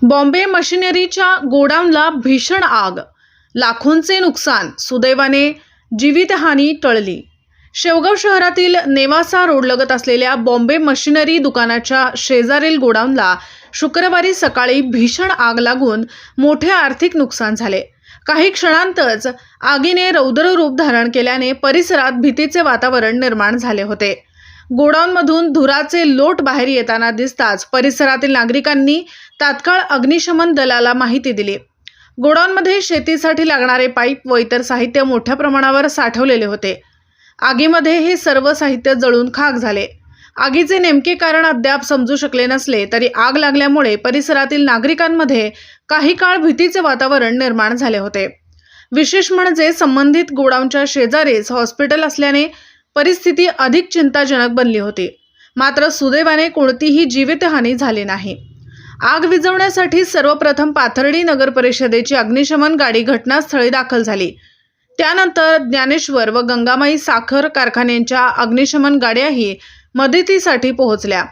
बॉम्बे मशिनरीच्या गोडाऊनला भीषण आग, लाखोंचे नुकसान, सुदैवाने जीवितहानी टळली। शेवगाव शहरातील नेवासा रोडलगत असलेल्या बॉम्बे मशिनरी दुकानाच्या शेजारील गोडाऊनला शुक्रवारी सकाळी भीषण आग लागून मोठे आर्थिक नुकसान झाले। काही क्षणांतच आगीने रौद्र रूप धारण केल्याने परिसरात भीतीचे वातावरण निर्माण झाले होते। गोडाऊनमधून धुराचे लोट बाहेर येताना दिसताच परिसरातील नागरिकांनी तात्काळ अग्निशमन दलाला माहिती दिली। गोडाऊनमध्ये शेतीसाठी लागणारे पाईप व इतर साहित्य मोठ्या प्रमाणावर साठवलेले होते। आगीमध्ये हे सर्व साहित्य जळून खाक झाले। आगीचे नेमके कारण अद्याप समजू शकले नसले तरी आग लागल्यामुळे परिसरातील नागरिकांमध्ये काही काळ भीतीचे वातावरण निर्माण झाले होते। विशेष म्हणजे संबंधित गोडाऊनच्या शेजारीच हॉस्पिटल असल्याने परिस्थिती अधिक चिंताजनक बनली होती। मात्र सुदैवाने कोणतीही जीवितहानी झाली नाही। आग विझवण्यासाठी सर्वप्रथम पाथर्डी नगर परिषदेची अग्निशमन गाडी घटनास्थळी दाखल झाली। त्यानंतर ज्ञानेश्वर व गंगामाई साखर कारखान्यांच्या अग्निशमन गाड्याही मदतीसाठी पोहोचल्या।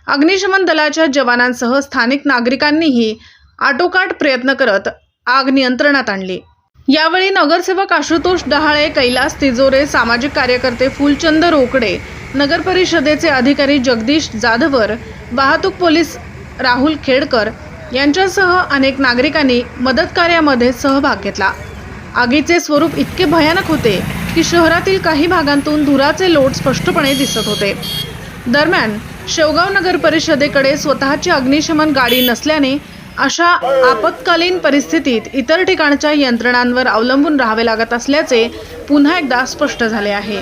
अग्निशमन दलाच्या जवानांसह स्थानिक नागरिकांनीही आटोकाट प्रयत्न करत आग नियंत्रणात आणली। यावेळी नगरसेवक आशुतोष डहाळे, कैलास तिजोरे, सामाजिक कार्यकर्ते फुलचंद रोकडे, नगर परिषदेचे अधिकारी जगदीश जाधवर, वाहतूक पोलीस राहुल खेडकर यांच्यासह अनेक नागरिकांनी मदत कार्यामध्ये सहभाग घेतला। आगीचे स्वरूप इतके भयानक होते की शहरातील काही भागांतून धुराचे लोट स्पष्टपणे दिसत होते। दरम्यान शेवगाव नगर परिषदेकडे स्वतःची अग्निशमन गाडी नसल्याने अशा आपत्कालीन परिस्थितीत इतर ठिकाणच्या यंत्रणांवर अवलंबून राहावे लागत असल्याचे पुन्हा एकदा स्पष्ट झाले आहे।